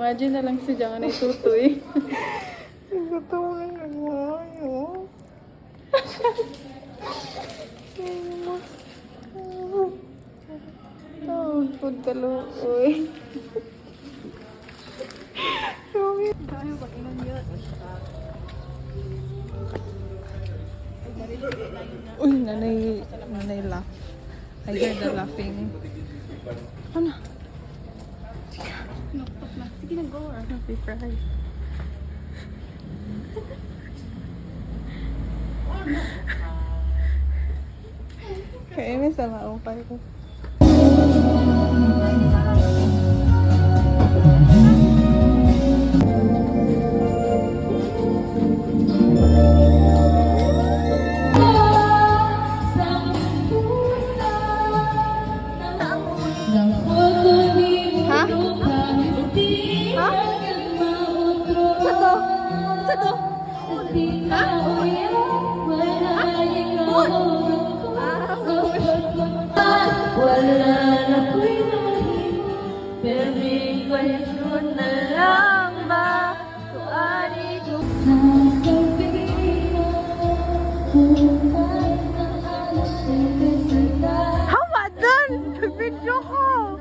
Imagine na lang si Jang na itutoy. Nagkatawa na nagwayo. Food kaluoy. Tayo ba ilan yun? Uy, nanay laugh. I heard the laughing. Ano? Noktok na. Sige na, go. Happy Friday. Kaya may sama ako pa ko. Video ko!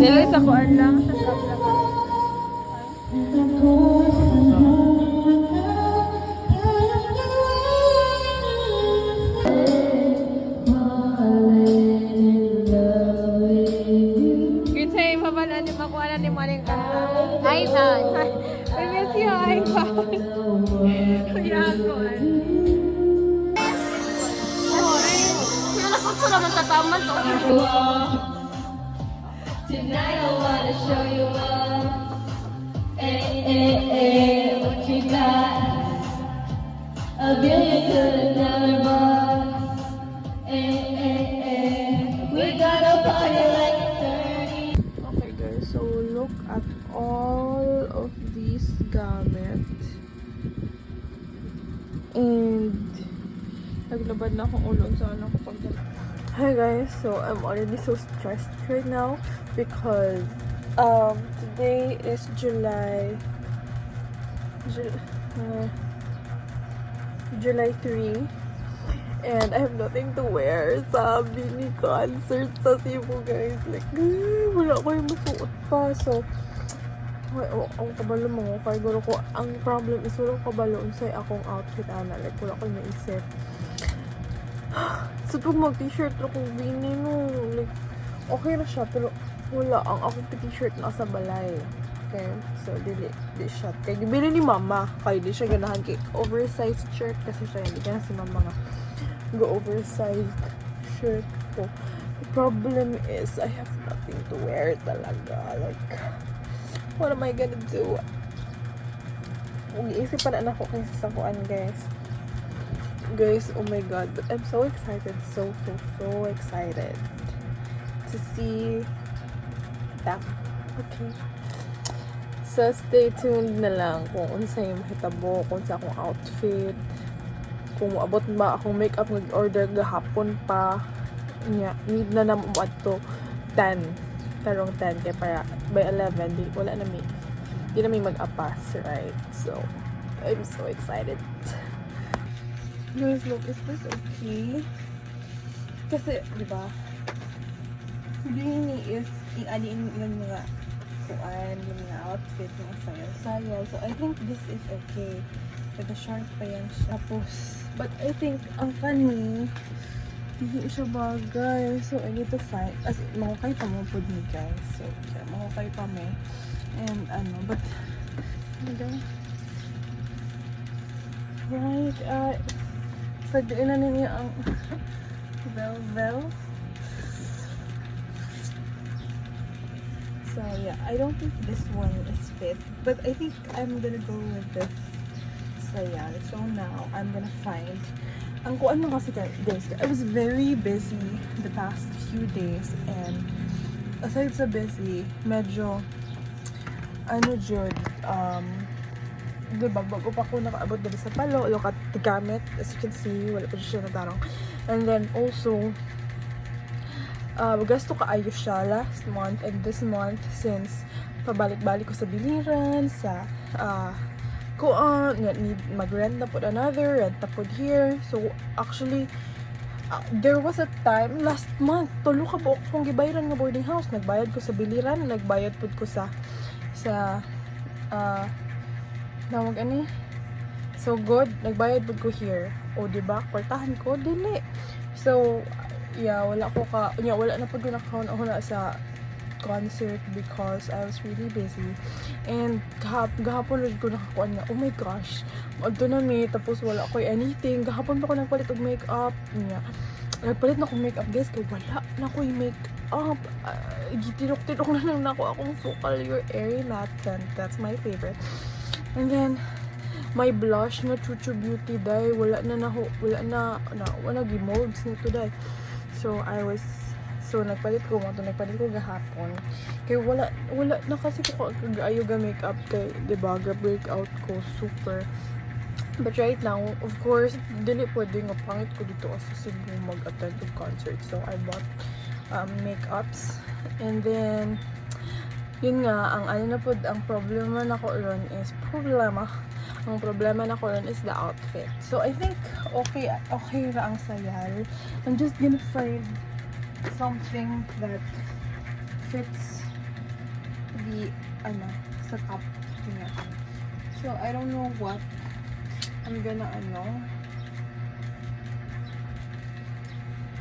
Dili sa kuan lang sa tabla. Kinsa yung mabalaan ni makuha ni Maring kanta? Ivan. I miss you, Ivan. Kuya ako. Sino naman tataman to? Tonight I wanna show you up. Hey, what you got? A billion to the dollar bar. We got a party like 30. Okay guys, so look at all of these gamits. And naglabad na akong ulo sa ano ko pag Hi guys, so I'm already so stressed right now because today is July 3 and I have nothing to wear sa mini concert sa Cebu guys. Like, wala ko yung masuot pa. So, ang kabalo mo, kaya guro ko, ang problem is wala ko kabalo unsay akong outfit ana. Like, wala ko naisip. So, pag mag-t-shirt ako, bini no. Like, okay na siya, pero wala. Ang akong t-shirt nasa balay. Okay? So, di siya. Kaya gibili ni mama. Kaya di siya ganahan kay oversized shirt. Kasi siya, hindi ka na si mama nga go oversized shirt ko. The problem is, I have nothing to wear talaga. Like, what am I gonna do? Mag-iisip pa na ako kaysa sa kuan, guys. Guys, oh my god, but I'm so excited, so excited to see them. Okay, so stay tuned na lang kung unsay mahitabo, kung sa akong outfit, kung maabot ba akong makeup nag-order gahapon pa niya, need na mo ato 10 tarong 10 kaya para by 11 di wala na di na may mag-apas, right? So I'm so excited. Guys, look, is this okay? Kasi, di ba? Hindi is ialiin yung mga kuan, yung mga outfit, mga sayal-sayal. So, I think this is okay. Pero short pa yan siya. Tapos, but I think, ang kani, hindi siya bagay. So, I need to find, as mahukay pa mo po ni guys. So, yeah, mahukay pa me. And, but, right, sagdiin na ninyo ang velvel. So yeah, I don't think this one is fit, but I think I'm gonna go with this sayan. So now I'm gonna find. Ang kuan mo kasi guys, I was very busy the past few days, and aside sa busy, medyo jud, diba, bago pa ako nakaabot dali sa palo, look at the gamit, as you can see, wala pa siya natarong. And then also, gasto kaayos siya last month and this month, since pabalik-balik ko sa biliran, sa kuan, need mag-rent na po another, rent na po here. So actually, there was a time last month, tulo ka po akong gibayaran nga boarding house. Nagbayad ko sa biliran, nagbayad po ko sa nawag ani, so good, nagbayad po ko here. O diba, kwartahan ko dili. So yeah, wala na po ko nakakauna sa concert because I was really busy. And gahapon rin ko nakakuan nga, oh my gosh, adto na mi, tapos wala ko anything. Gahapon pa ko nagpalit og makeup niya. Nagpalit na akong makeup guys, kay wala na ko yung makeup. Gitirok-tirok na lang ako akong Focal Your Airy Matte Tint. That's my favorite. And then my blush na Chuchu Beauty dye, wala na gimolds nito dye. So nagpalit ko gahapon. Kaya wala na kasi ko kaayo ga makeup kay, diba, ga breakout ko super. But right now, of course, dili pwede nga pangit ko dito sa Cebu mag-attend of concert. So I bought makeups, and then yun nga, ang problema na ko ron is the outfit. So I think okay ra ang sayal. I'm just gonna find something that fits the sa top niya. So I don't know what I'm gonna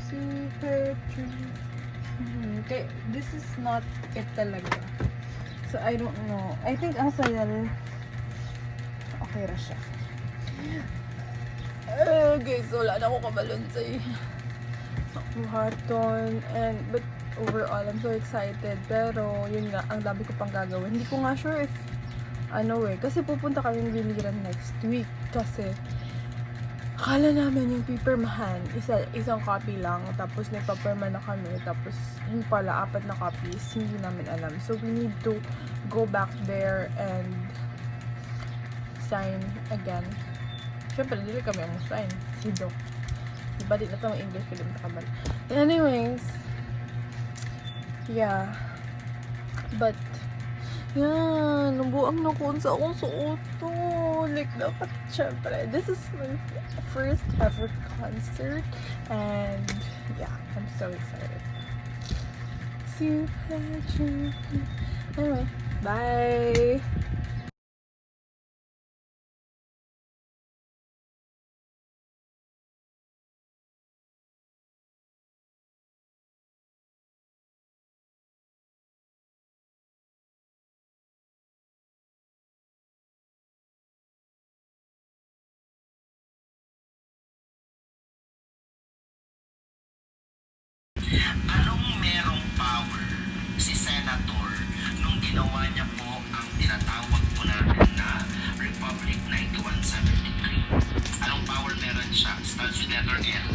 super true. Okay, this is not it talaga. So I don't know. I think ang sayal okay ra siya. Okay, so wala na ako kabalon sa buhaton, but overall I'm so excited. Pero yun nga, ang dami ko pang gagawin. Hindi ko nga sure if kasi pupunta kami ng biliran next week, kasi akala namin yung pipirmahan isang copy lang, tapos nagpapirma na kami, tapos yun pala 4 na copies, hindi namin alam. So we need to go back there and sign again. Siyempre, dili kami ang sign. Si Doc. Diba, di na ito ang English film nakabal. Anyways, yeah. But, yan, nabuang na kung sa akong suoto. Like, dapat, syempre, this is my first ever concert. And, yeah, I'm so excited. Super. Anyway, bye! Anong merong power si Senator nung ginawa niya po ang tinatawag po natin na Republic 9173? Anong power meron siya? Starts with letter L.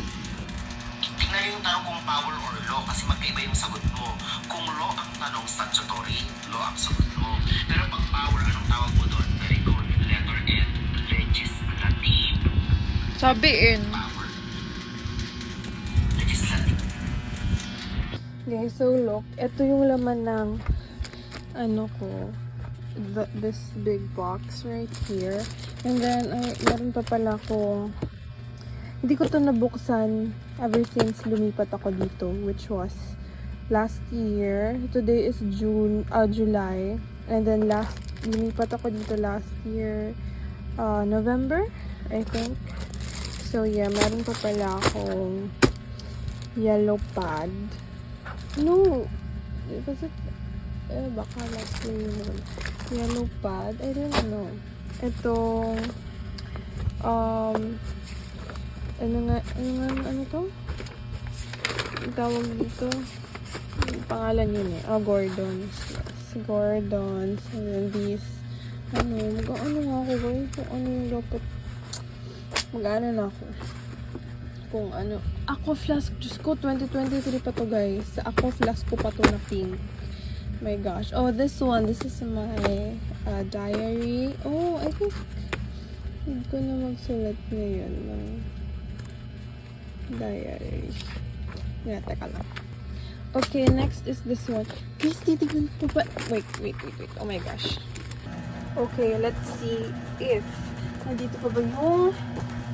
Tingnan yung tanong kung power or law, kasi magkaiba yung sagot mo. Kung law ang tanong, statutory, law ang sagot mo. Pero pag power, anong tawag mo doon? Very good. Letter L, legislative. Sabihin. Power. Legislative. Okay, so look, ito yung laman ng this big box right here. And then meron pa pala akong Hindi ko to nabuksan ever since lumipat ako dito, which was last year. Today is July. And then lumipat ako dito last year, November, I think. So yeah, meron pa pala akong yellow pad. No! Was it? Baka last year yun. Yellow pad? I don't know. Itong, ano to? Ang tawag dito? Ang pangalan yun eh. Gordon's. Yes, Gordon's. And then these, mag-ano nga ako guys? Kung ano yung dapat, mag-ano na ako. Kung ano. Aqua Flask. Diyos ko, 2023 pa to guys. Sa Aqua Flask ko pa to na pink. My gosh. Oh, this one. This is my diary. Oh, I think hindi ko na magsulat ngayon ng diary. Yeah, teka lang. Okay, next is this one. Please, titignan ko pa. Wait. Oh my gosh. Okay, let's see if nandito pa ba yung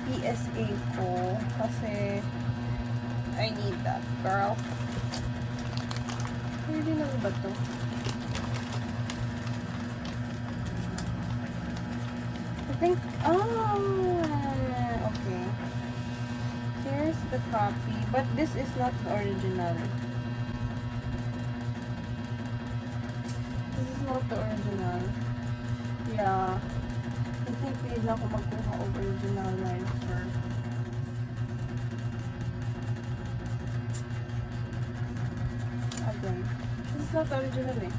PSA ko. Kasi I need that, girl. Pwede lang ba to? I think, okay. Here's the copy, but this is not the original. This is not the original. Yeah. I think need lang ako magkuha of original lines first. Okay. This is not the original eh.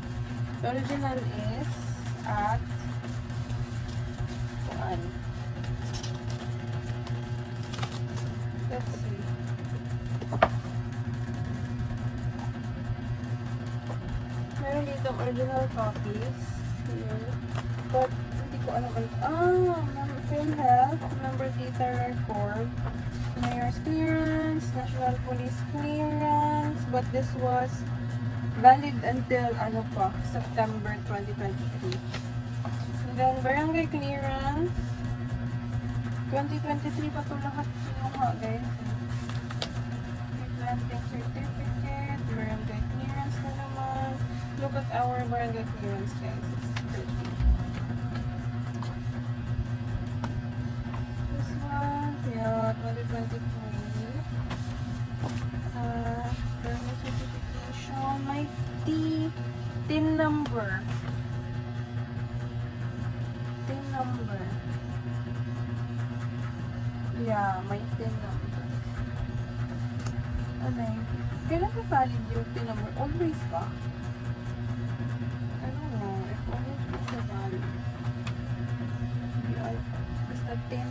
The original is at kuan. Let's see. Meron dito original copies here. But hindi ko alam PhilHealth, member data record, mayor's clearance, national police clearance, but this was valid until September 2023. And then barangay clearance, 2023 pa to lahat kinuha guys. Planting certificate, barangay clearance na naman. Look at our barangay clearance guys. It's pretty. This one, yeah, 2023. Barangay certification, my TIN number. TIN number. Yeah, my TIN number. Ano yun? Kailan na valid yung TIN number? Always ba? I don't know. If always is the valid. Basta TIN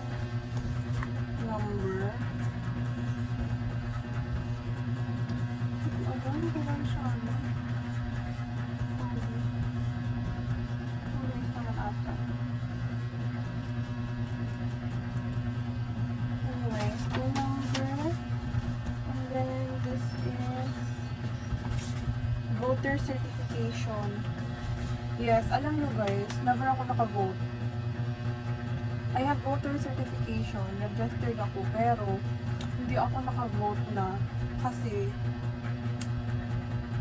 number. Ano ko lang siya, ano? Always naman ata. Anyways, TIN number. And then this is voter certification. Yes, alam nyo guys, never ako naka-vote. I have voter certification, registered ako, pero hindi ako naka-vote na kasi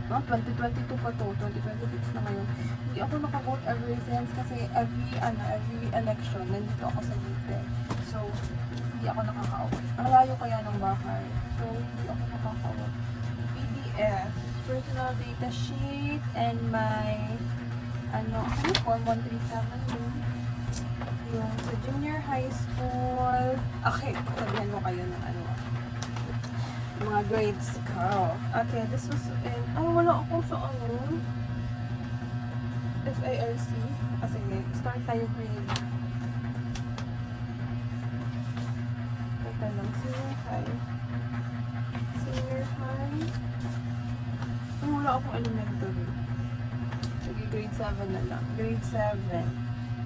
2022 pa to, 2026 na ngayon. Hindi ako naka-vote ever since kasi every election nandito ako sa Leyte. So, hindi ako nakaka-vote. Ang layo kaya ng bahay. So, hindi ako nakaka-vote. PDF, personal data sheet, and my form 137 yung sa junior high school. Okay, sabihan mo kayo ng mga grades ko. Okay, this was in, wala ako sa SIRC. Sige, start tayo grade. Ito lang, senior high. Senior high. Wala akong elementary. Sige, grade 7 na lang. Grade 7,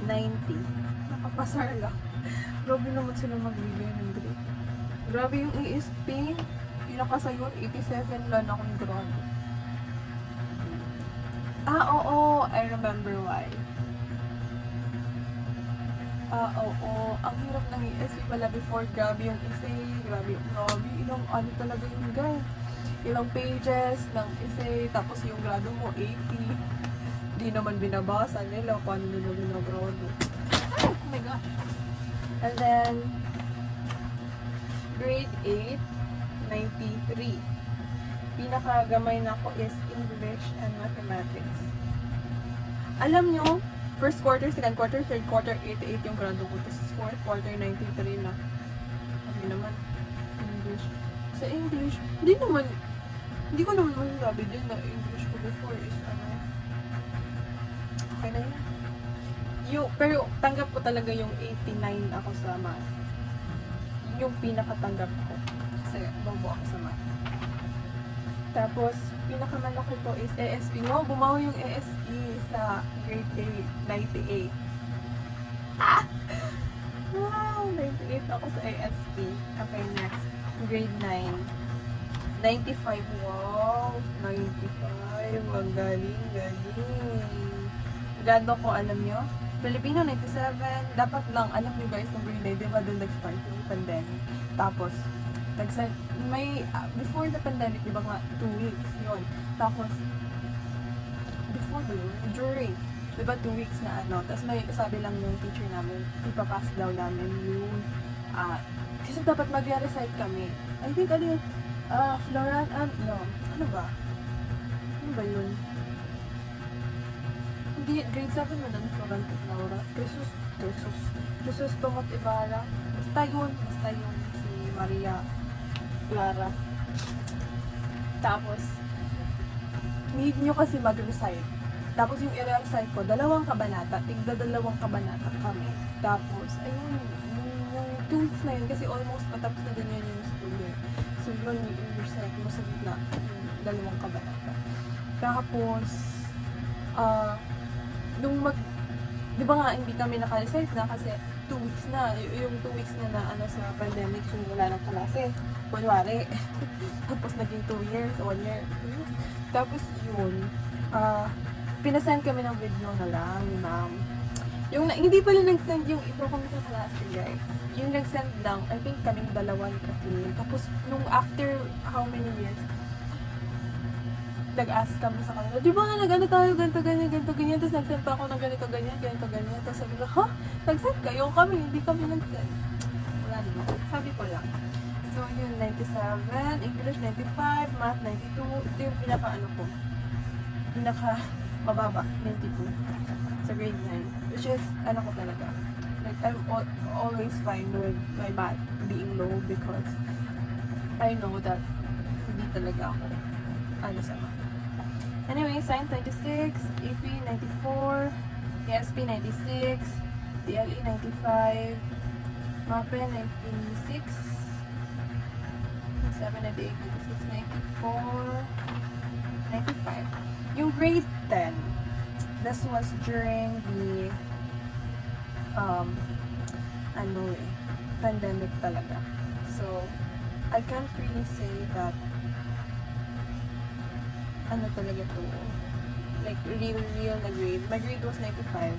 90. Nakapasar lang. Grabe naman sila magbigay ng grade. Grabe yung ESP. Pinakasayon, 87 lang akong grabe. Oo, I remember why. Oo. Ang hirap ng ESP pala before. Grabe yung essay. Grabe. Ilang ano talaga yung guys. Ilang pages ng essay. Tapos yung grado mo, 80. Di naman binabasa nila. Paano nila binagrado? Oh my gosh. And then, grade 8, 93. Pinakagamay na ko is English and Mathematics. Alam nyo, first quarter, second quarter, third quarter, 88 yung grado ko. Tapos fourth quarter, 93 na. Sabi naman, English. Sa English, hindi ko naman masasabi din na English ko before is ano. Okay na yun. Pero tanggap ko talaga yung 89 ako sa math. Yung pinakatanggap ko. Kasi bobo ako sa math. Tapos, pinakamalaki ko is ASP. No, bumawi yung ASP sa grade 8, 98. Wow, 98 ako sa ASP. Okay, next. Grade 9. 95. Wow, 95. Magaling. Grado ko, alam nyo? Filipino, 97. Dapat lang, alam nyo guys, ng grade 9, di ba doon nag-start yung pandemic? Tapos, before the pandemic, di ba nga, 2 weeks yun. Tapos, before ba yun? During, di ba 2 weeks na ano, tapos may sabi lang yung teacher namin, ipapass daw namin yung, kasi dapat mag-recite kami. I think, ano yun, Floran, no, ano ba? Ano ba yun? Hindi, grade 7 mo nun, Floran at Laura. Jesus Tomat Ibarra. Basta yun si Maria Clara. Tapos, need nyo kasi mag-recite. Tapos yung i-recite ko, 2 kabanata, tigda 2 kabanata kami. Tapos, ayun, yung 2 weeks na yun, kasi almost patapos na din yun yung school year. So yun, yung i-recite mo sa gitna, yung 2 kabanata. Tapos, di ba nga, hindi kami naka-recite na kasi 2 weeks na, yung 2 weeks na ano sa pandemic, yung wala ng klase. Kunwari, tapos naging 2 years, 1 year. Tapos yun, pinasend kami ng video na lang, ma'am. Hindi pala nag-send yung iba kong sa klase, guys. Yung nag-send lang, I think kaming 2 katlin. Tapos, nung after how many years, nag-ask kami sa kanila, di ba nga nag-ano tayo, ganito, ganyan. Tapos nag-send pa ako ng ganito, ganyan. Tapos sabi ko, ha? Nag-send kayo kami, hindi kami nag-send. Wala naman. Sabi ko lang. So, yun, 97, English 95, Math 92. Ito yung mababa, 92. Sa grade 9. Which is, ano ko talaga. Like, I'm always fine with my math being low because I know that hindi talaga ako sa math. Anyway, Science 96, AP 94, ESP 96, DLE 95, MAPE 96, 97, 98, 96, 94, 95. Yung grade 10, this was during the pandemic talaga. So, I can't really say that ano talaga to, like real na grade. My grade was 95.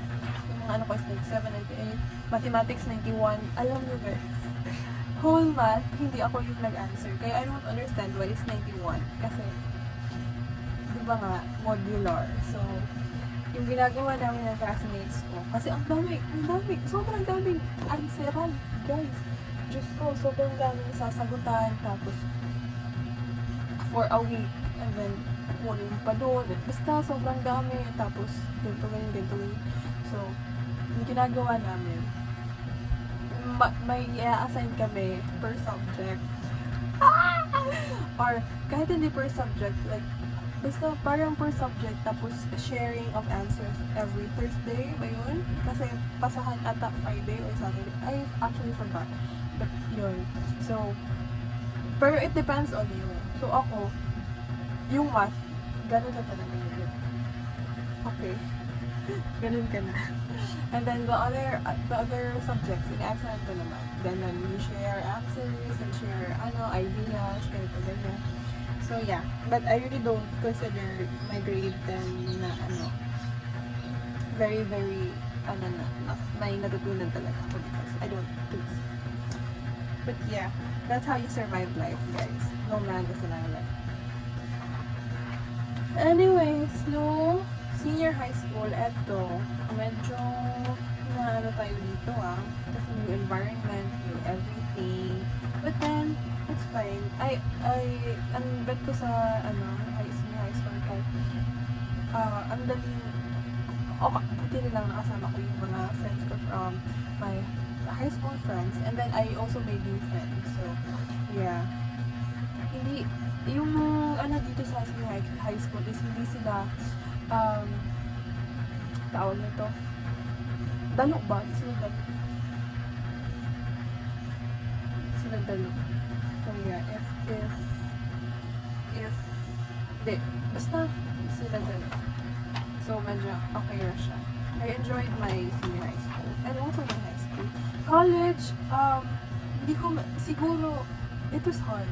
Yung mga ano ko is 97, 98. Mathematics 91. Alam nyo ba, whole math, hindi ako yung nag-answer. Kaya I don't understand why it's 91. Kasi, di ba nga, modular. So, yung ginagawa namin ng classmates ko, kasi ang dami, sobrang daming answeran, guys. Diyos ko, sobrang daming sasagutan, tapos, for a week, and then, kunin pa doon, basta sobrang dami, tapos, ganito, ganyan. So, yung ginagawa namin, may i-assign kami per subject, or kahit hindi per subject, like, basta parang per subject, tapos sharing of answers every Thursday ba yun? Kasi pasahan ata Friday or Saturday. I actually forgot. But yun. So, pero it depends on you. So ako, yung math, ganun na talaga yun. Okay. Ganun ka na. And then the other subjects, in-answeran ko naman. Then we share answers and share ideas, ganyan. So yeah, but I really don't consider my grade 10 na very, may natutunan talaga ako because I don't do so. But yeah, that's how you survive life, guys. No man kasi lang life. Anyways, no, senior high school, eto, medyo na ano tayo dito kasi new environment, new everything. But then, it's fine. Ang bet ko sa, senior high school, kahit, ang daling, buti nilang nakasama ko yung mga friends ko from my high school friends. And then, I also made new friends. So, yeah. Hindi, yung dito sa senior high school is hindi sila, tawag nito, dalo ba? Sila dalo. So yeah, if di, basta sila dalo. So medyo okay na siya. I enjoyed my senior high school and also my high school. College, hindi ko, siguro, it was hard.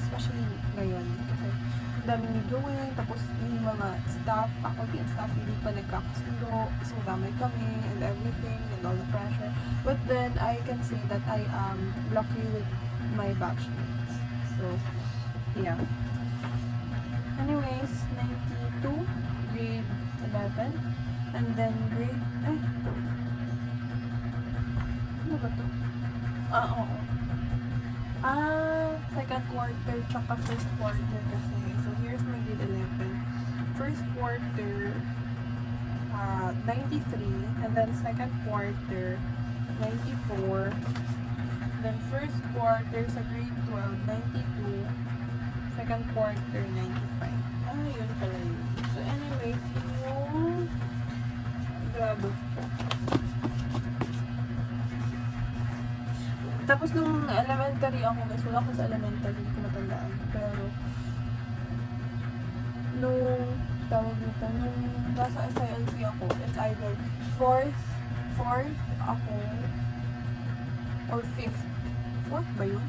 Especially ngayon. Kasi ang daming gawin, tapos yung mga staff, faculty and staff, hindi pa nagkakasundo. So damay kami and everything and all the pressure. But then, I can say that I am lucky with my batchmates. So, yeah. Anyways, 92, grade 11, and then grade, ano ba to? Oo. Second quarter, tsaka first quarter kasi. So, here's my grade 11. First quarter, 93, and then second quarter, 94. Then first quarter sa grade 12, 92. Second quarter, 95. Yun pala yun. So, anyways, yung grabe. Tapos nung elementary ako, guys, wala ako sa elementary, hindi ko matandaan. Pero, nung tawag nito, nung nasa SILC ako, it's either fourth ako, or fifth. Fourth ba yun?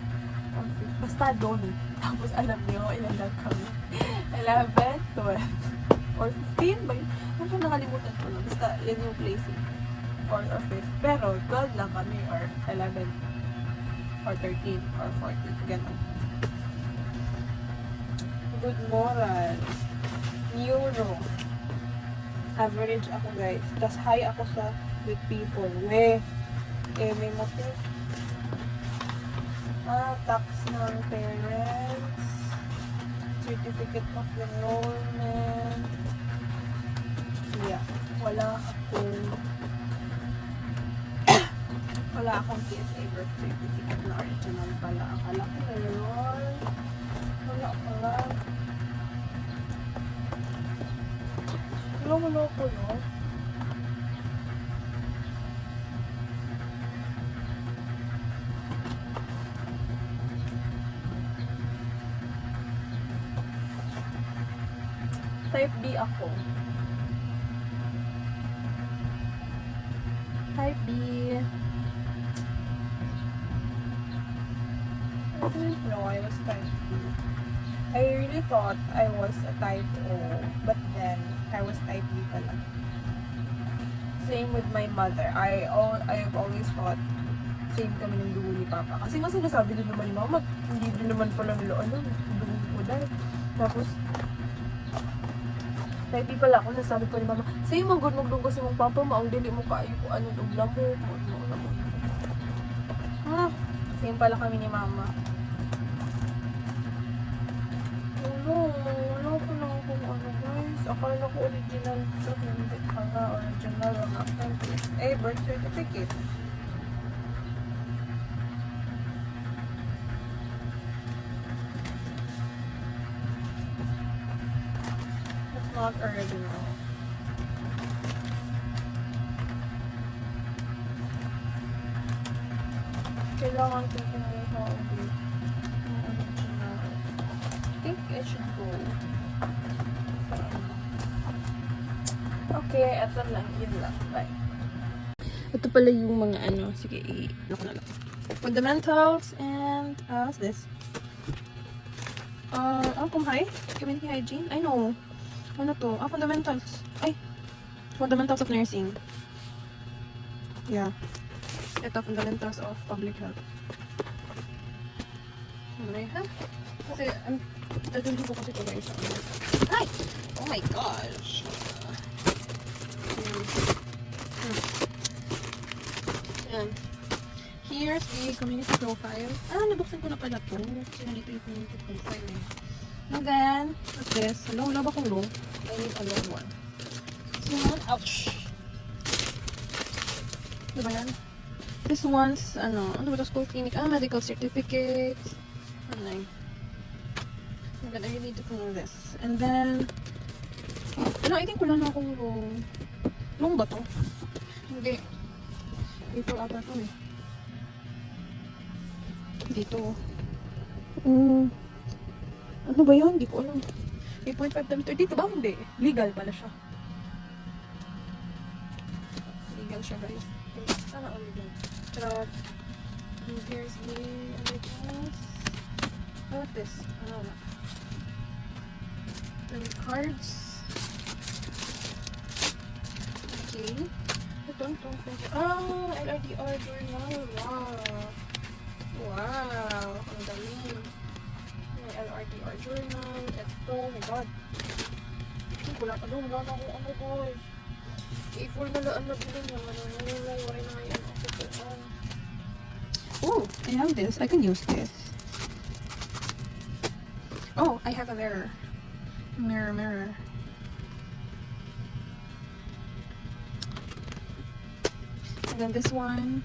Or fifth? Basta doon. Tapos alam niyo, ilan lang kami. 11, 12, or 15 ba yun? Ano nakalimutan ko na. Basta, yun yung placing. Fourth or fifth. Pero, 12 lang kami, or 11. Or 13, or 14, ganun. Good moral. Neuro. Average ako, guys. Tas high ako sa with people. May motive. Tax ng parents. Certificate of enrollment. Yeah. Wala akong PSA birth certificate na original pala. Akala ko meron. Wala pala. Wala ko yun. Type B ako. Type B. I didn't know I was type B. I really thought I was a type O, but then I was type B pala. Same with my mother. I've always thought same kami ng dugo ni Papa. Kasi nga sinasabi din naman ni Mama, hindi din naman pala nila dugo ko dahil. Tapos, type B pala ako, nasabi ko ni Mama, sa'yo magdugdug kasi mong Papa, maong dili mo kaayo ko ano dugla mo. Same pala kami ni Mama. Wala ko lang kung ano, guys. Akala ko original ito. Hindi ka nga original. Wala kang PSA birth certificate. It's not original. Kailangan ko kumuha ulit ng original. I think I should go. Okay, eto lang. Yun lang. Bye. Ito pala yung mga ano. Sige, i-lock na lang. Fundamentals and, what's this? Community hygiene? I know. Ano to? Fundamentals. Ay. Fundamentals of Nursing. Yeah. Ito, Fundamentals of Public Health. Okay, ha? Kasi, dadalhin ko kasi ito guys. Ay! Oh my gosh! Yan. Here's the community profile. Nabuksan ko na pala ito. Sinalito yung community profile eh. And then, what's this? Hello, wala ba akong low? I need a low one. This one, ouch! Diba yan? This one's, ano ba ito? School clinic. Medical certificate. Ano yun? And then I really need to clean this. And then, I think wala na akong low. Long ba to? Hindi. Dito ata to eh. Dito. Ano ba yun? Hindi ko alam. 8.5 diameter. Dito ba? Hindi. Legal pala siya. Legal siya guys. Sana all legal. Charot. And here's the other things. What's this? Ano na? The cards. Okay. Ito. LRDR journal. Wow. Wow. Ang dami. May LRDR journal. Ito. Oh my god. Wala pa doon. Wala na ako. Oh my god. A4 na laan na bilhin naman. Wala na yan. Oh, I have this. I can use this. Oh, I have a mirror. Mirror. And then this one.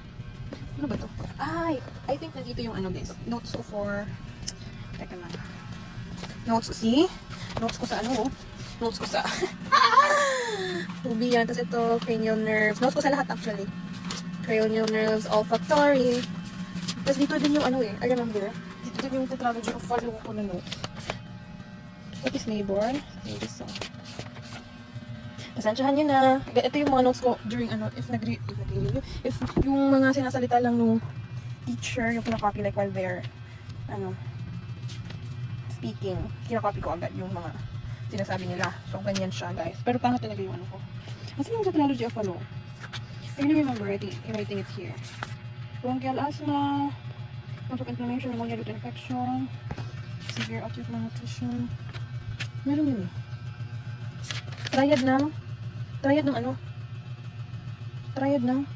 Ano ba to? I think nandito yung ano guys. Notes ko for... Teka lang. Notes, see? Notes ko sa ano? Notes ko sa... Ruby yan. Tapos ito, cranial nerves. Notes ko sa lahat actually. Cranial nerves, olfactory. Tapos dito din yung ano eh. I remember. Dito din yung tetralogy of follow ko na notes. What is neighbor? Maybe so. Pasensyahan nyo na. Ito yung mga notes ko during ano, if yung mga sinasalita lang nung teacher, yung kinakopy like while they're, speaking, kinakopy ko agad yung mga sinasabi nila. So, ganyan siya, guys. Pero pangit talaga yung ano ko. Kasi yung tetralogy of ano, I really remember writing it here. Bronchial asthma, chronic inflammation, pneumonia, root infection, severe acute malnutrition. Meron yun eh. Triad ng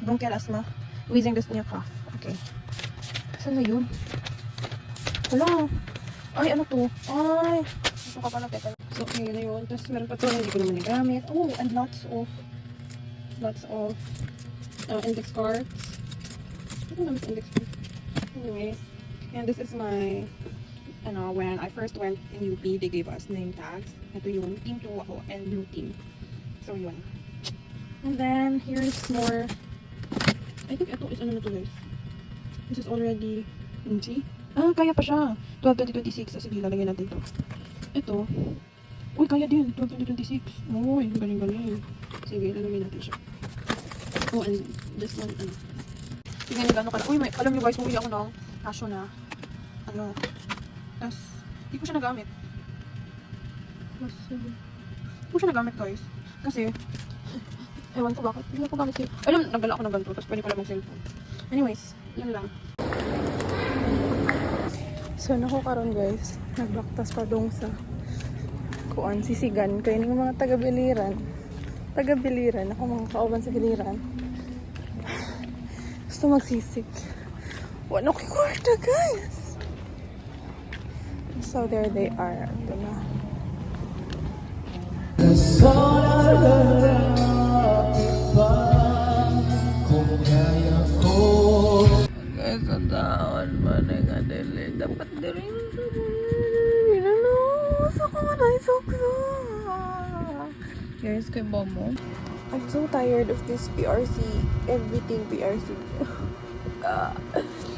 bronchial asthma, wheezing, dyspnea, cough. Okay. Saan na yun? Wala. Ay, ano to? Ay. Ito ka pala, teka. So, okay, yun na yun. Tapos meron pa to, hindi ko naman nagamit. Oh, and lots of index cards. Ano naman index cards? Anyways. And this is my, when I first went in UP, they gave us name tags. Ito yun. Team 2 ako and blue team. So, yun. And then, here's more. I think ito is ano na to guys. This is already, see? Kaya pa siya. 12-2026. Sige, lalagyan natin to. Ito. Uy, kaya din. 12-2026. Uy, galing-galing. Sige, lalagyan natin siya. Oh, and this one, Tingnan nyo gano'n ka na. Uy, alam nyo guys, umuwi ako ng kasyo na. Tapos, hindi ko siya nagamit. Hindi ko siya nagamit guys. Kasi, ewan ko bakit. Hindi ko gamit siya. Alam, nagdala ako ng ganito. Tapos pwede ko lang mag-cellphone. Anyways, yun lang. So, nakukaroon guys. Nagbaktas pa dong sa kuan, sisigan. Kaya yung mga taga-biliran. Ako mga kauban sa biliran. Gusto magsisig. Wala ko kwarta guys. So, there they are. Ito na. Guys, ang taon man nga dili. Dapat dili. Saka na isokso. Here's kay Momo. I'm so tired of this PRC. Everything PRC.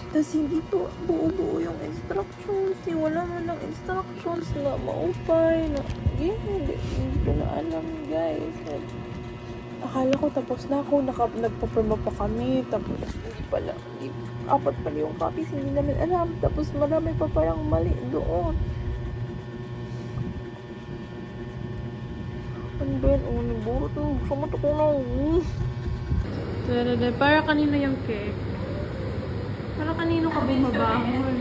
Tapos hindi to buo-buo yung instructions. Wala man lang instructions na maupay. Hindi ko na alam guys. Akala ko tapos na ako. Nagpaproma pa kami. Tapos apat pala yung copies. Hindi namin alam. Tapos marami pa parang mali doon. Ano ba yan? Oh, nagburo to. Sama to ko na. Para kanino yung cake? Para kanino ka bumabahon?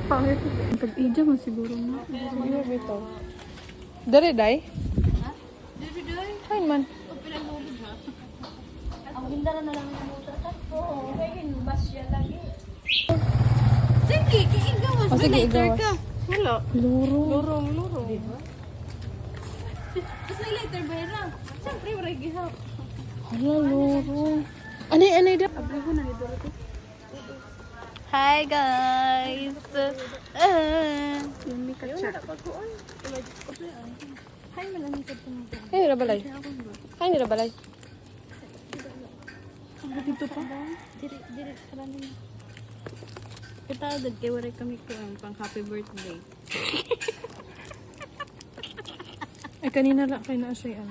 Pangit. Pag-ija mo siguro na. Ano ba ito? Dari, day? Kain man. Ang bindara na lang yung motor. Oo, kaya yun, bus siya lagi. Sige, igawas. O sige, igawas. Wala. Luro. Luro. Diba? Tapos may lighter ba yun lang? Siyempre, wala gihap. Hala, luro. Ano da? Abrigo na ni Dorothy. Hi, guys! Yung may katsa. Hi, malamig ka po. Ay, nirabalay. Ay, nirabalay. Dito pa? Dire ka lang din. Katagad kay wala kami ko pang happy birthday. Ay, kanina lang kayo na siya yan.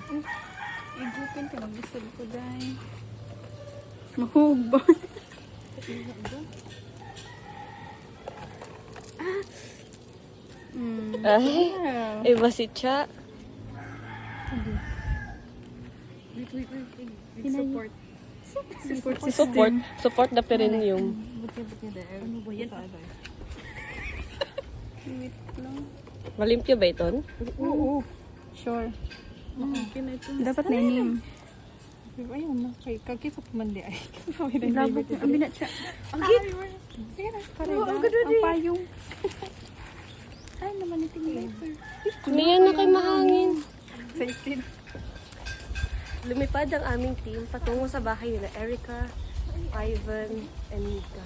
Igupin ka lang gusto ko dahil. Mahubad. Ay, iba si Cha. Wait. Support. Support the perineum. Buti dahil. Ano ba yan? Wait lang. Malimpyo ba ito? Oo. Sure. Dapat na inim. Ayun na, kay kakipot man di ay. Labot na. Ang binat siya. Ang git. Sige na, Ang payong. Ay naman ito later. Kumayan na kay mahangin. excited. Lumipad ang aming team patungo sa bahay nila Erica, Ivan, and Mika.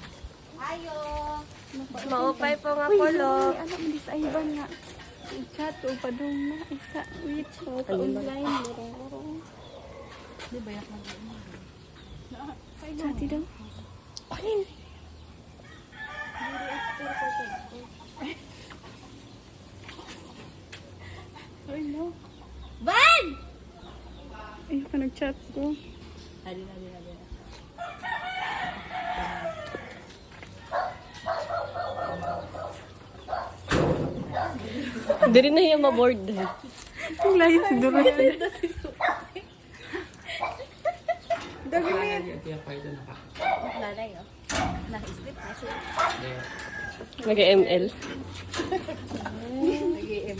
Ayo. Maupay po nga polo. Ano hindi sa Ivan nga. Chat o padung na isa. Wait. Online. Lorong. Di ba yak lang? Chat daw. Kanin. Ay no. Van! Ayun ka nag-chat ko. Hali. Hindi rin na yung maboard din. Ang layo siguro. Lalay oh. Naka-slip na siya. Nag-ML. Nag-EM.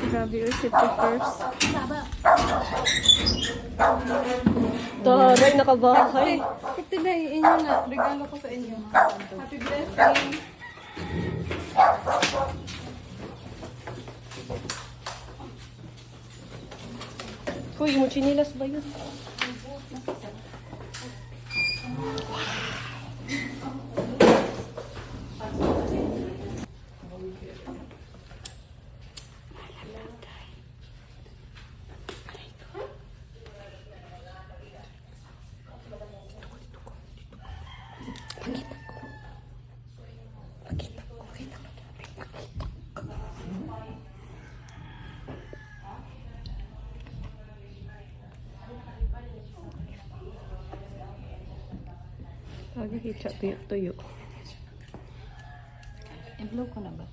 Grabe o si first. Taray, nakabahay. Ito na inyo na. Regalo ko sa inyo. Happy blessing. Uy, yung chinilas ba yun? Lagi kita tuyo. I-blow ko na ba?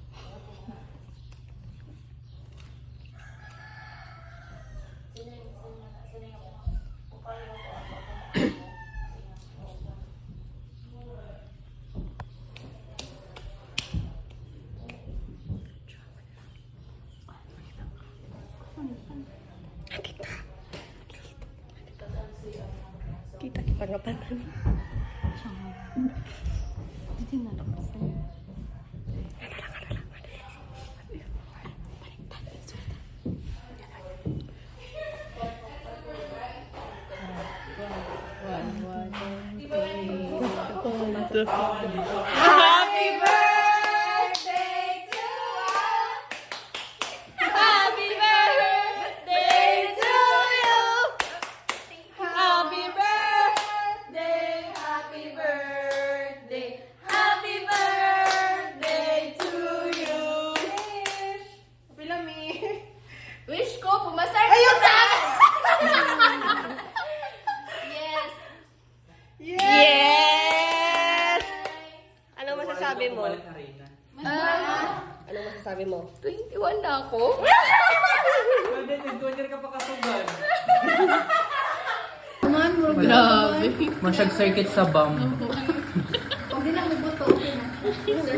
Kita kita ngapain? Hindi na lang sa'yo. Happy birthday to us. Happy birthday to you. Happy birthday, happy birthday, happy birthday to you. Wish ko pumasar ayun sa Yes. masasabi mo? Bumalik arena. Ano masasabi mo? 21 na ako. Pwede, 20 ka pa kasugan. Grabe. Masyag circuit sa bum.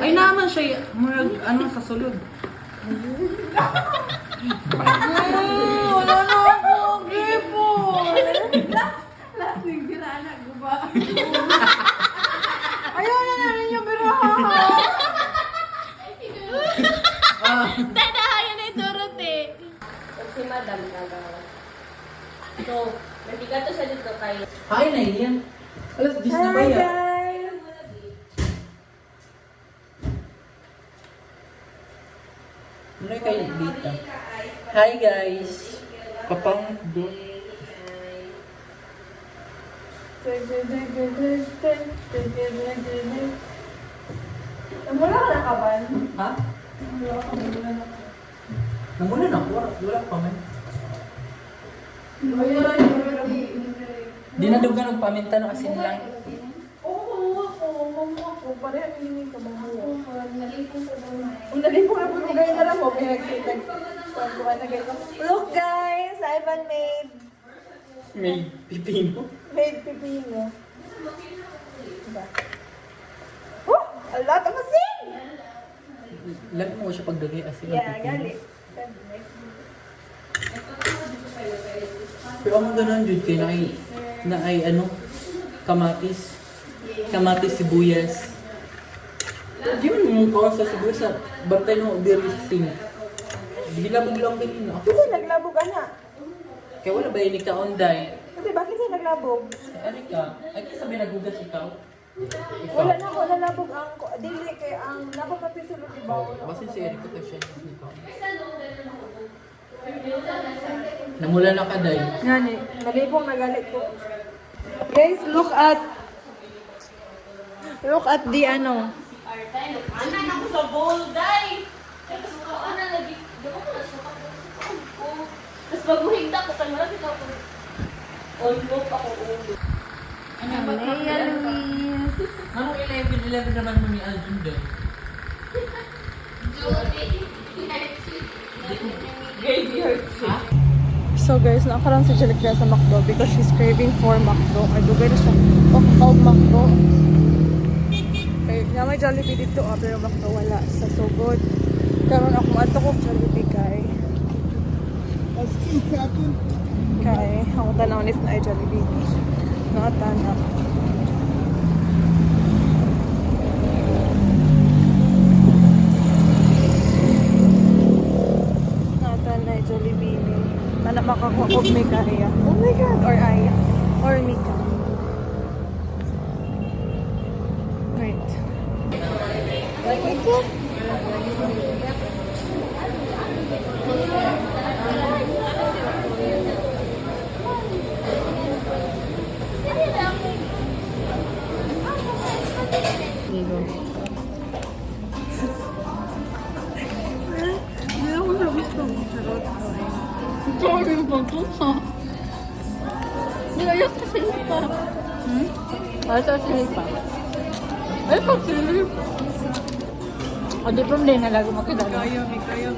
Ay naman siya, murag ano sa sulod. Wala na ako, gripo. Ayaw na namin yung biraha. Dadahayan ni Dorothy. Pag si Madam gagawa. So, nandito siya dito kay... Hi na yan. Alas 10 na ba Hi yan? guys. Ano kayo dito? Hi guys. Kapang do. Wala ka na kaban? Ha? Namulan ako. Wala pa man. Di na daw ganun paminta no asin lang. Oo, ako. Pareha hindi ka ba? Kung nalipong na po gaya na lang mo, look guys, Ivan May pipino. made pipino. Diba? Oh, a lot of asin! Lagi mo siya pagdagay asin ng Yeah, pipino. galit. Pero ang ganun jud kay na ay ano kamatis. Kamatis sibuyas. Di mo ko sa sibuyas sa bantay no diristing. Bilabog lang din na. Kasi naglabog ana. Kaya wala ba yun ka onday? Kasi bakit siya naglabog? Ano ka? Ay sabi nagugas ikaw. Wala na ako, nalabog ang dili kay ang napapatisulog ibaw. Basin si Eric ko siya ikaw. Namula na ka day. Yan eh, nalipong nagalit ko. Guys, look at the ano. Anan ako sa bowl, day! Ano lagi? Di ko na suka ko. Tapos maguhigda ko, kaya marami ka ako. Almost ako ulo. Leia Luis. Anong 11 naman mo ni Aljun day? So guys, nakaroon si Jellicrea sa McDo because she's craving for McDo. Ay, dugay na siya. Oh, McDo. Okay, nga may Jollibee dito, pero McDo wala. Sa so good. Karoon ako ato kong Jollibee kay. Ako tanaw if na ay Jollibee. Nakatanaw. Nakatanaw Jollibee. Mana makakuha may kaya. Oh my God! Or Aya. Or Mika. Great. Hindi ako siya gusto. Charot. Sorry yung pagkusa. Nilayos ka silipa. Ay, sa silipa. Ay, pag silip. O, di problem na lago makilala. Kaya. Kaya.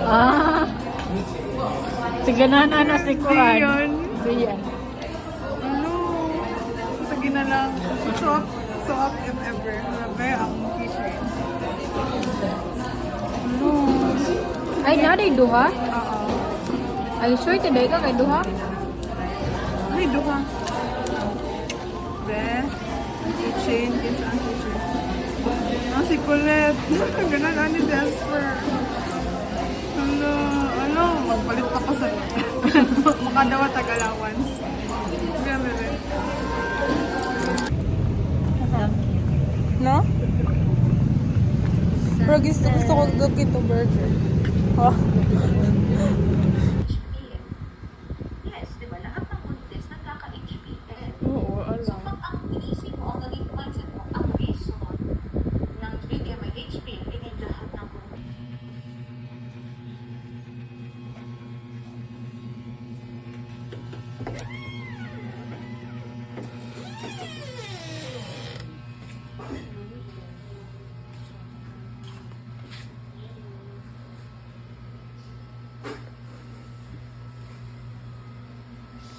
Ah. Sige na si Kuan. Diyan. Diyan. Ano? Sige na lang. So up if ever. Grabe ang t-shirt. Ano? Ay, naday duha? Oo. Ay, sure, today ka kay duha? Ay, duha. Be, ang keychain. It's ang keychain. Ah, si Colette. Ganun, ani si Esper. Ano, magpalit pa ko sa makadawa tag-allowance. Grabe, be. No? Pero gusto ko gawin to burger. Oh. Yes, di ba? Lahat ng contest nagkaka-HPL. Oo, So, alam. pag ang inisip mo, ang naging mindset mo, ang reason ng bigyan may HPL, hindi lahat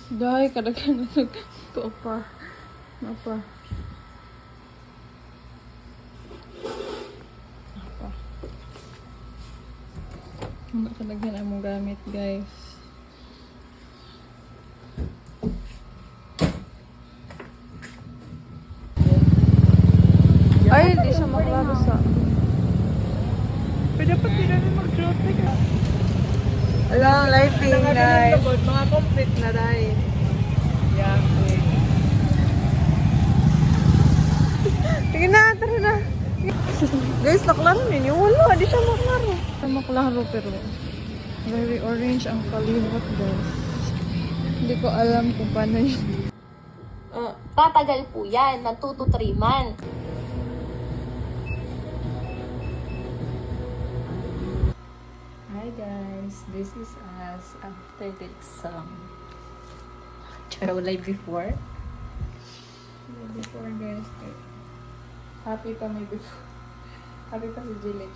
Dahil kadaghan na ito pa. Apa? Apa? Hindi kadaghan ang mong gamit, guys. Ay, hindi siya maklaro sa... Pwede pa tira na mag-jote ka. Alam, lighting, guys. Mga complete na dahil. Yeah, wait. Sige na, tara na. Guys, naklaro ninyo. Wala, di siya maklaro. Maklaro, pero very orange ang kalibot, guys. Hindi ko alam kung paano yun. Tatagal po yan, ng 2 to 3 months. Hi guys, this is us after the exam. Charo live before. Before, guys. Happy pa may before. Happy pa si Jilik.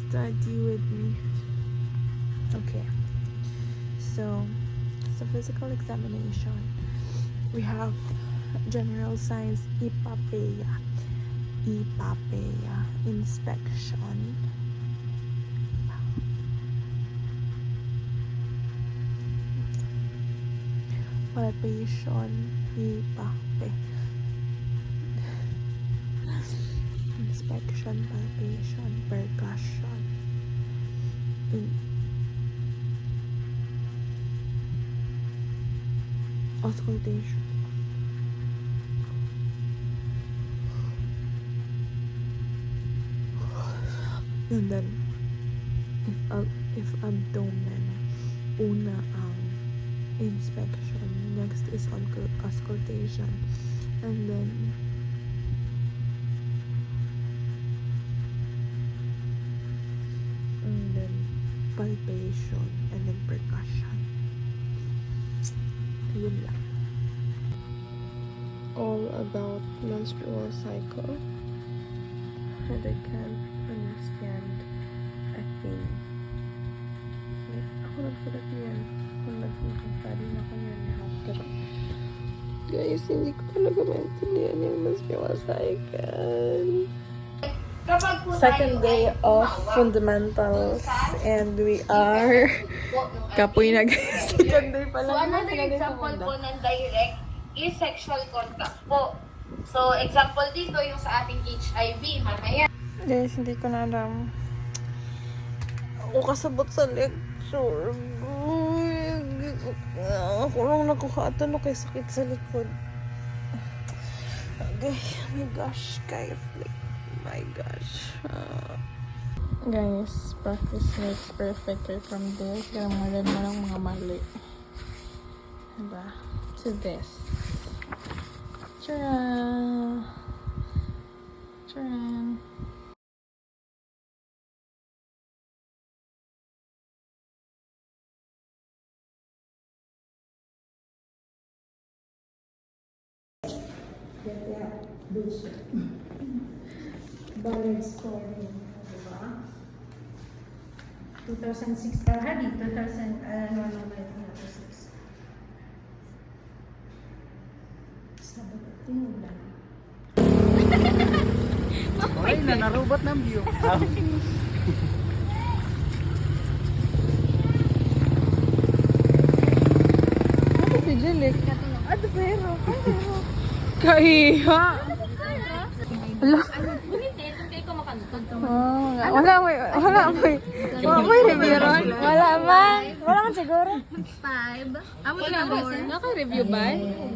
Study with me. Okay. So, it's a physical examination. We have general science, IPAPEA, inspection, palpation, IPAPE, inspection, palpation, percussion, auscultation. And then, if abdomen, una ang inspection, next is auscultation, and then palpation, and then percussion. Yun lang. All about menstrual cycle. And I can't understand a thing. Like, ako nagsulat yan. Kung nag-study na ko yun after. Guys, hindi ko talaga maintindihan yung menstrual cycle. Second day of fundamentals, and we are kapoy na guys. Second day pa lang. So, another example po ng direct is sexual contact po. So, example dito yung sa ating HIV, mamaya. Guys, hindi ko na alam. Ako kasabot sa lecture. Ako lang nakuha. Ano kay sakit sa likod. Okay, oh my gosh, guys. Like, my gosh. Guys, practice makes perfect right from this. Kaya malan mo lang mga mali. Diba? To this. Charan! Charan! Ballard scoring, diba? 2006 ka, hadi, 2006. Sabi ko, lang. Ay, narubat ng view. Ano si Jilik? Ano pero? Kaiha! Wala. Wala may review ron. Wala man. Wala man siguro. 5. Amo na ba? Naka-review ba? 5.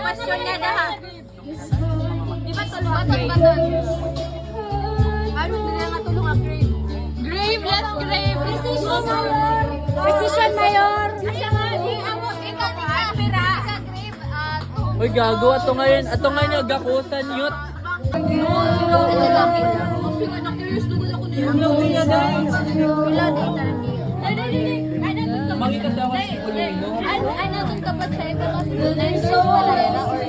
Question niya daha. Di ba tulong? Baton. Ano nila nga tulong ang grave? Grave? let's grave. Precision Mayor. Uy, gago. Ato ngayon agakusan yut. Makita siya ako si Pulino. Ano kung kapat sa iba kasi so wala or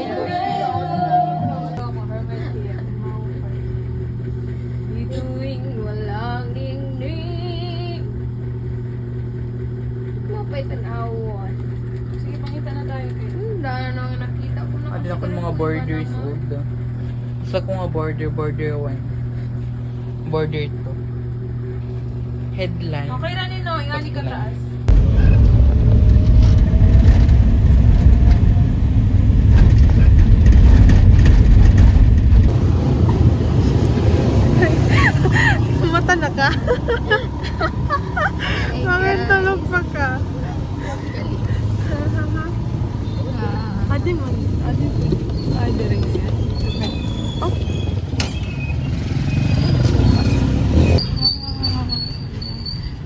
Ituwing walang ningning mapay tanawon. Sige, pangita na tayo. Dahil na nakita ko na. Adin ako ng mga borders. Sa ko nga border 1. Border 2. Headline. Okay na nino, ingani ka taas. Mata na ka. Bakit tulog pa ka? Adi mo. Adi rin yan. Oh.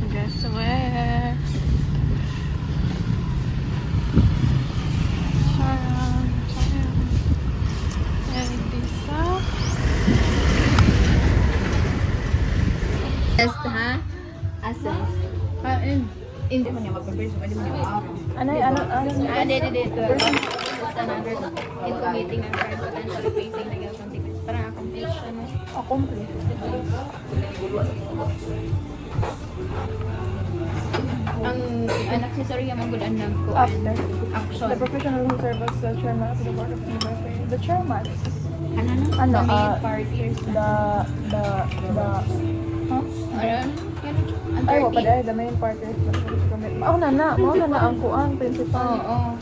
Guess where? Charang. Elisa. Test ha? Assess. Hindi mo niya mag-prepare, so pwede mo niya mag-araw. Ano? Hindi. Another incubating and potentially facing negative consequences. Parang accomplishment. Accomplish. Ang accessory yung mga good anak ko After. action. The professional who serves as the chairman of the board of university. The chairman. Ano na? Ano, The main ah, party or something. Huh? Ano? Ang Ay, wala 30. pa dahil the main part is the police commitment. Mao na ang kuan, principal. Oo.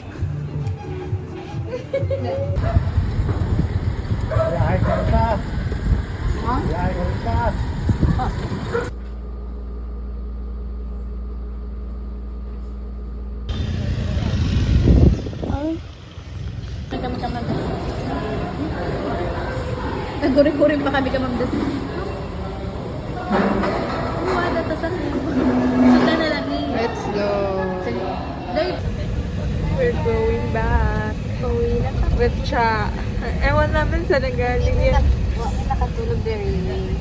Ay, Naguri-guri pa kami kamamdas. Wala ta sa Sunda na lang ni. let's go. Dahil We're going back. pauwi na ka. With cha. Ewan namin sa nagaling yan. Wala nakatulog very late.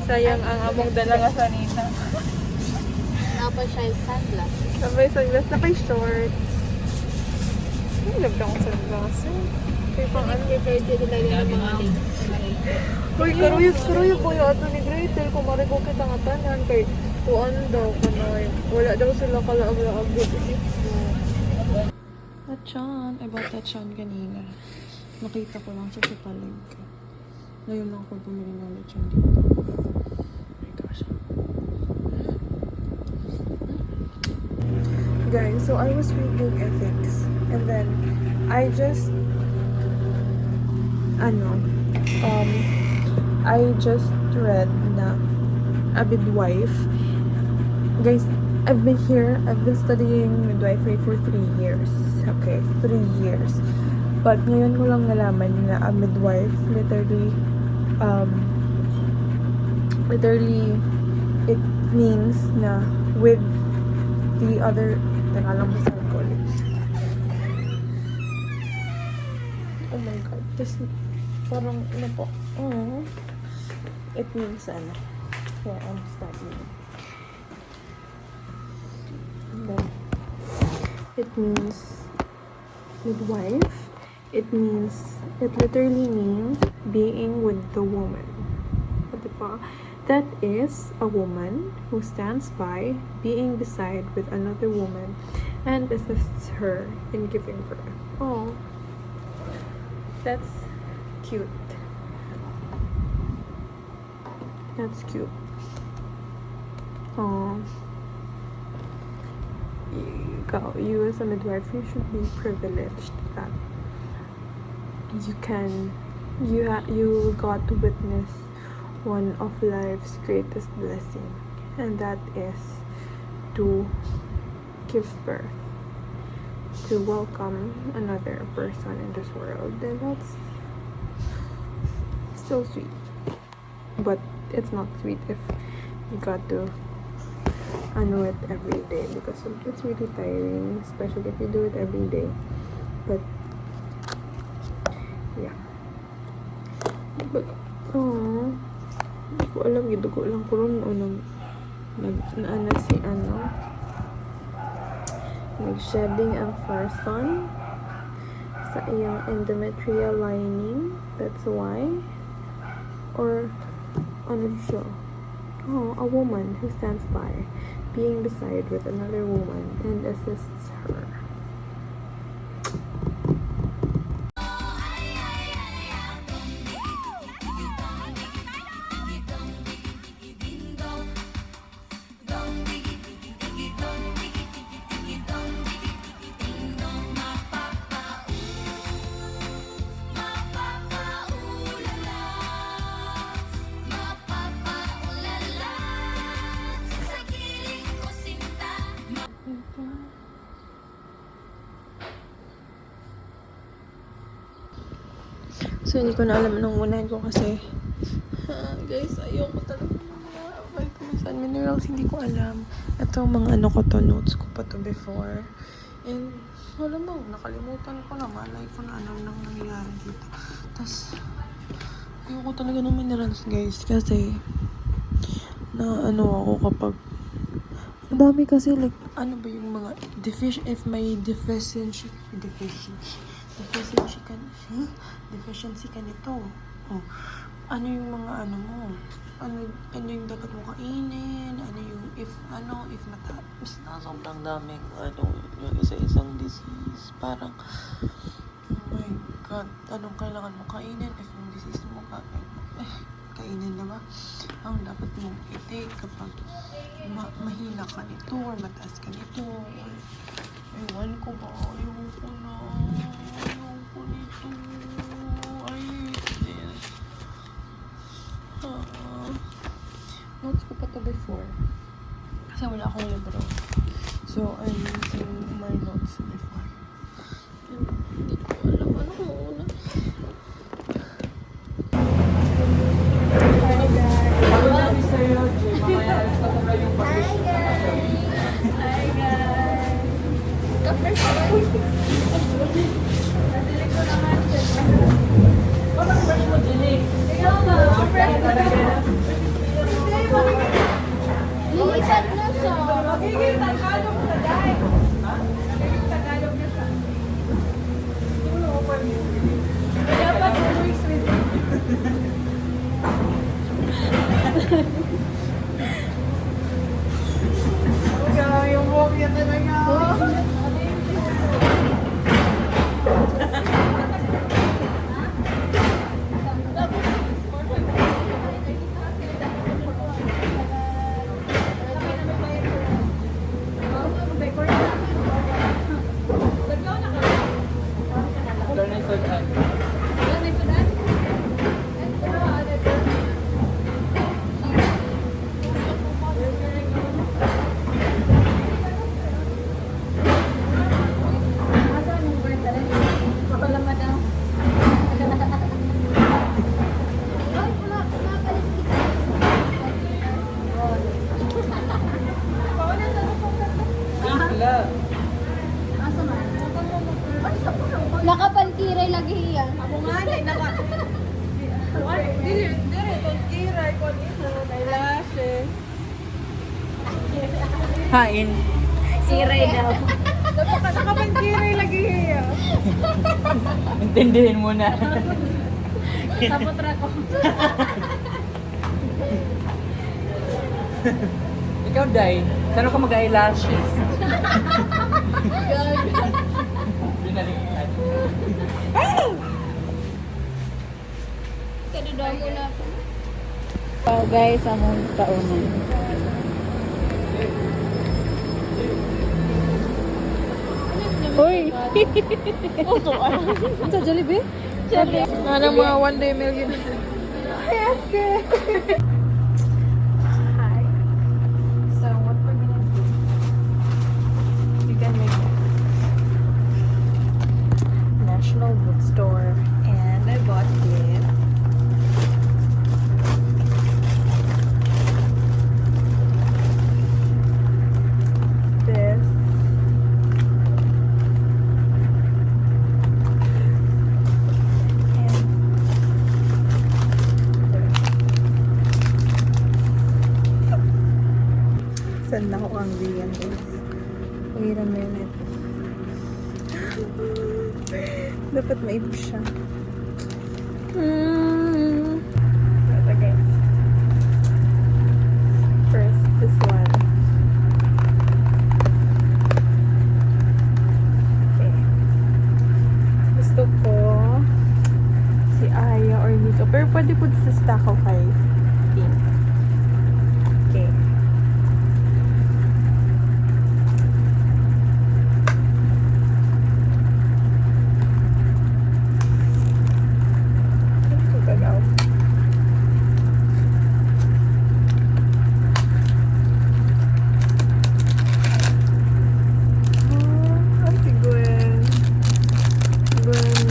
Sayang ang among dala nga sa nina. Napal siya yung sunglass. Sabay sunglass na kay shorts. Ay, love akong sunglass. Kaya pang ano. Uy, karuyo po yung ato ni Gretel. Kung marigo kita nga tanan kay tuan daw kanoy. Wala daw sila kalaag-laag dito. Lechon. I bought lechon kanina. Nakita ko lang sa palig. Ngayon lang ako bumili ng lechon dito. Oh my gosh. Guys, so I was reading ethics and then I just I just read na a midwife. Guys, I've been studying midwifery for 3 years. Okay, 3 years. But ngayon ko lang nalaman na a midwife literally it means na with the other teka lang sa college. Oh my god, this parang ano po. It means ano. Yeah, I'm studying. And then it means midwife. It literally means being with the woman. Diba? That is a woman who stands by, being beside with another woman, and assists her in giving birth. Oh, that's cute. That's cute. Oh, you as a midwife, you should be privileged that you got to witness one of life's greatest blessing, and that is to give birth, to welcome another person in this world, and that's so sweet. but it's not sweet if you got to know it every day, because it's really tiring, especially if you do it every day. But yeah, but hindi ko alam, gidugo lang ko ron o naana si nag-shedding ang Farson sa iyang endometrial lining. That's why. Or ano siya? A woman who stands by, being beside with another woman and assists her. So, hindi ko na alam anong unahin ko kasi guys, ayoko talaga saan minerals, hindi ko alam. Ito, mga ano ko to, notes ko pa to before. And, wala mo, nakalimutan ko na, malay ko na anong nangyayari dito. Tapos, ayoko talaga ng minerals, guys, kasi na ano ako kapag ang dami kasi, like, ano ba yung mga if may deficiency ka nito. Oh. Ano yung mga ano mo? Ano yung dapat mo kainin? Ano yung if na sobrang daming yung isa-isang disease. Parang oh my god, anong kailangan mo kainin if yung disease mo kainin na ba? Ang dapat mong i-take kapag mahina ka nito or mataas ka nito. Ewan ko ba? Ayoko nito. I hate this. Notes ko pa to before. Kasi wala akong libro. So, I'm using my notes before. And hindi ko alam ano ko una. Nakapantiray lagi yan. Hain. Tiray daw. Nakapantiray lagi hiya. Intindihin mo na. Tapotra ko. Ikaw, Day. Saan ka mag-eyelashes? Binaliktad. Kadudaw ko na. So guys, among kaunan. Uy! Ano sa Jollibee? Ano mga one day meal yun? Yes, good. Hi. So, what we're gonna do, you can make National Bookstore, and I bought this. hungry yan, guys. Wait a minute. Dapat maibig siya. Ito, guys. First, this one. Okay. Gusto ko si Aya or Nico. Pero pwede po sa stack of 5. Team. Okay. Ano ko gagaw? Si Gwen. Gwen.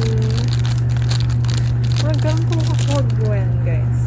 Magandang po ako Gwen, guys.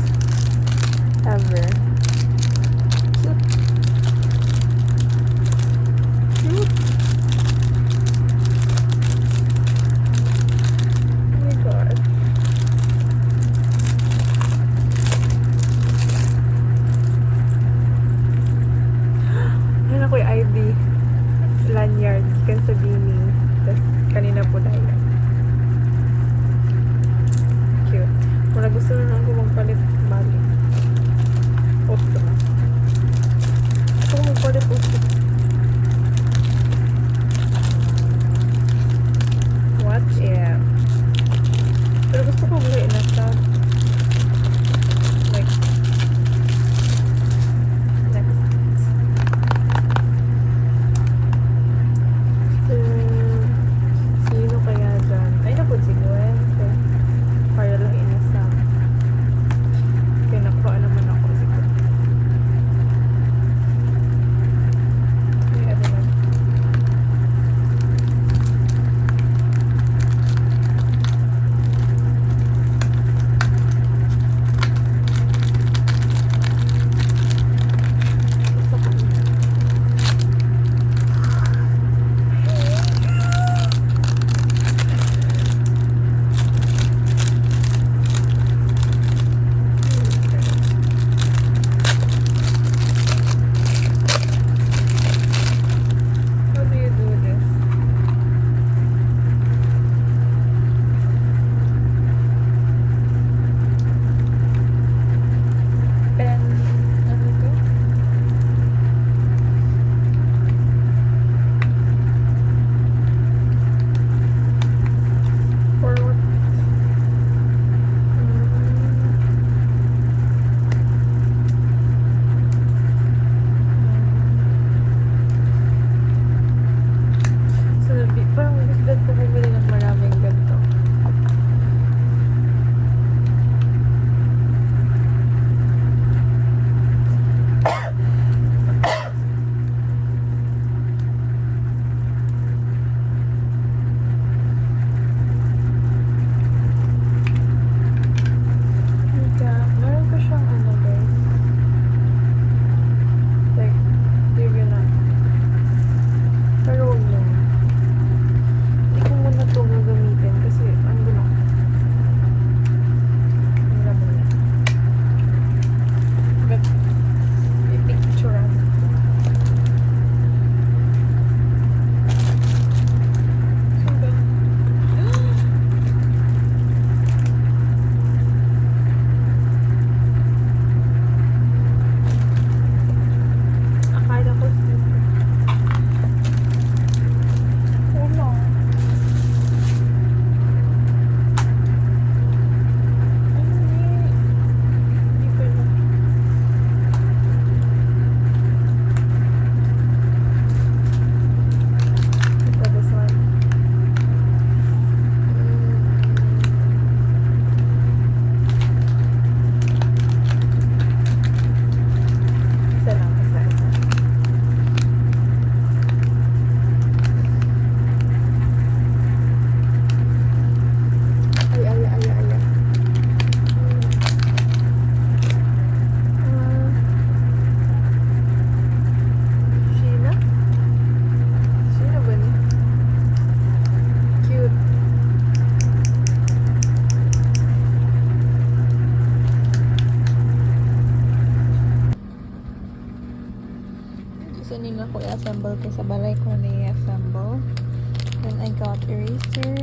got eraser.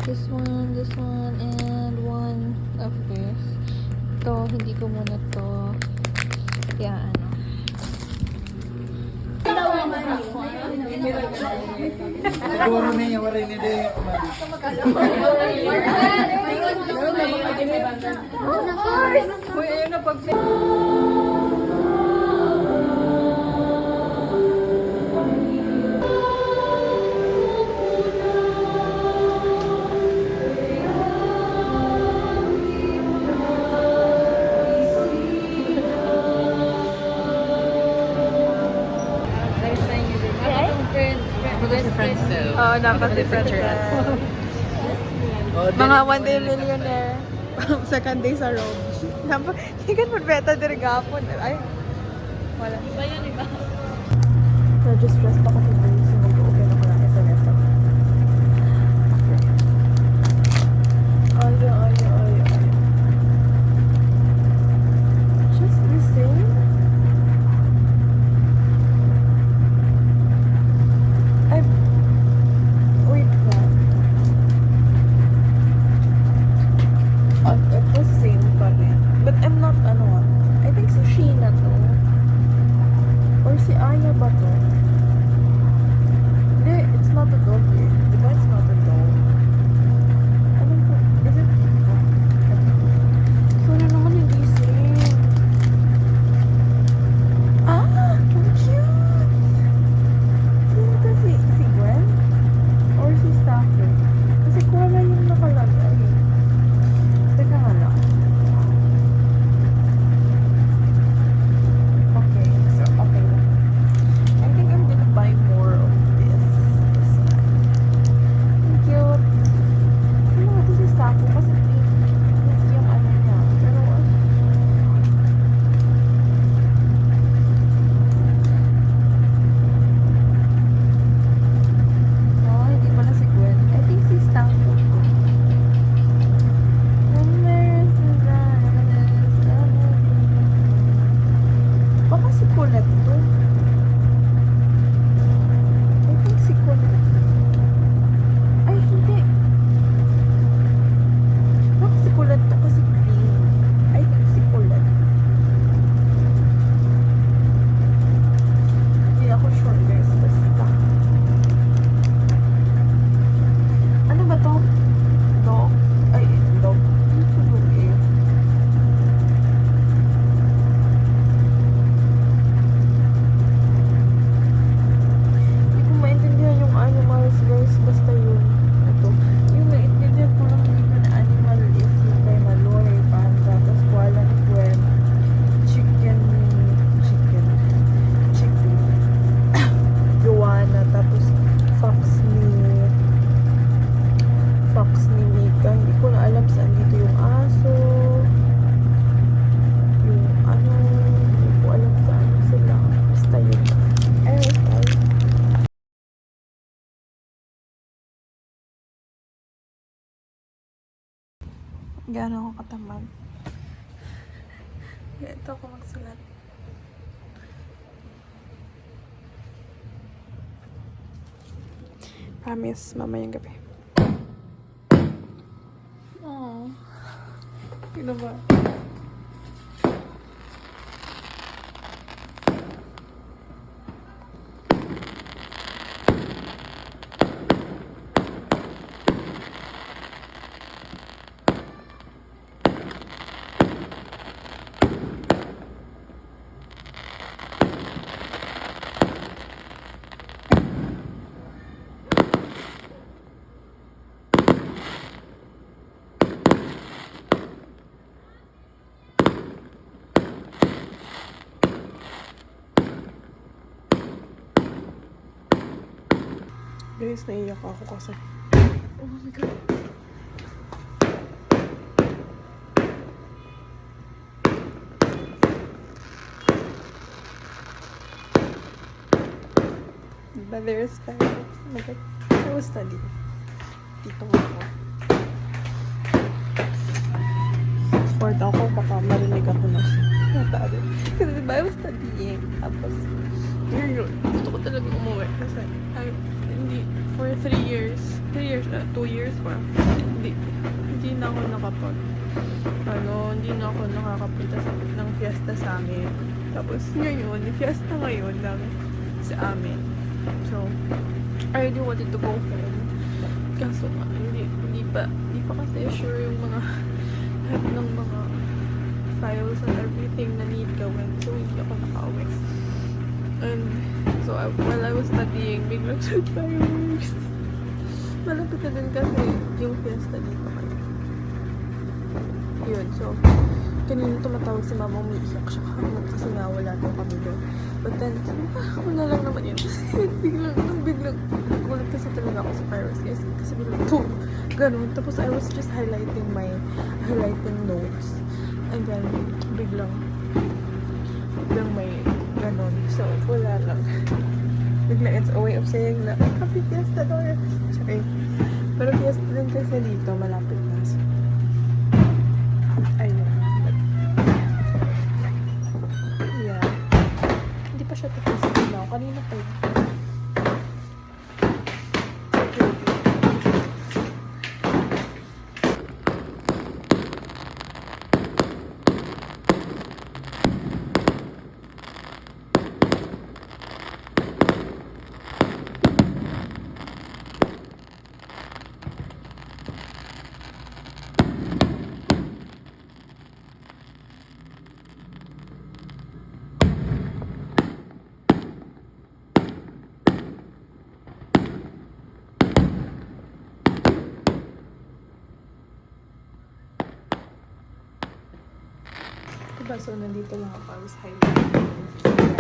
This one, and one of this. To, hindi ko muna to. Yeah, ano. Siguro na yung warin nila yung Oo, dapat different. Mga one day millionaire. Second day sa Rome. Dapat, hindi ka beta dirigapon. Ay, wala. Iba yun, iba. So, just stressed ako today. So, mag-open ako ng SMS ako. Ay. Just the same. Wait lang. It was same pa rin. But I'm not, I think si Sheena to. Or si Aya ba to? Hindi, it's not a dog eh. Diba it's not a dog? Ano po? Is it? Sorry naman, hindi same. Ah! Ang cute! Sino to si Gwen? Or si Stafford? Kasi wala yung nakalagay. Teka nga lang. Okay, so okay lang. I think I'm gonna buy more of this time. Ang cute. Ano ito si Stafford? Kasi pink yung ano niya. Pero hindi pala si Gwen. I think si Stanford. Baka si Colette to. I think si Colette. Ay, hindi. Baka si Colette to kasi green. I think si Colette. Hindi ako sure guys. Basta. Ano ba to? Dog? Ay, dog. Ano to dog eh? Hindi ko maintindihan yung animals guys. Basta yun. Ito. Yung maintindihan ko lang dito na animal is yung kay Maloy, Panda, tapos koala ni Gwen, chicken, Joanna, tapos fox ni Mika. Hindi ko na alam saan dito yung aso. Yung hindi ko alam saan sila. Basta yun. Ayun, bye. Gano'n ako katamad. Ito ako magsulat. Promise, mamayang gabi. Oh. Sino ba? Guys, naiyak ako kasi. Oh my God. But there's fireworks. Oh my God. I was studying. Dito nga ako. Sport ako, baka marinig ako na natari. Kasi diba I was studying. Tapos, yun. Gusto ko talaga umuwi kasi hindi for 3 years. 3 years, 2 years pa. Hindi na ako hindi na ako nakakapunta ng fiesta sa amin. Tapos ngayon, fiesta ngayon lang sa amin. So, I really wanted to go home. Kaso nga, hindi pa kasi sure yung mga lahat ng mga files and everything na need gawin. So, hindi ako nakauwi. And so, while I was studying, biglang fireworks. Malapit na din kasi yung fiesta dito kayo. Yun, so, kanina tumatawag si mama, umiiyak siya kasi nga wala daw kami doon. But then, ako na lang naman yun. biglang, nagulat kasi talaga ako sa fireworks kasi biglang, ganun. Tapos I was just highlighting notes. And then, biglang may ganun. So, wala lang. Biglang, it's a way of saying na, happy fiesta daw yun. Sorry. Pero fiesta din kasi dito, malapit na. So, ayun. Yeah. Hindi pa siya tapos na. Kanina pa yun. Diba? So, nandito lang ako. I was highlighting.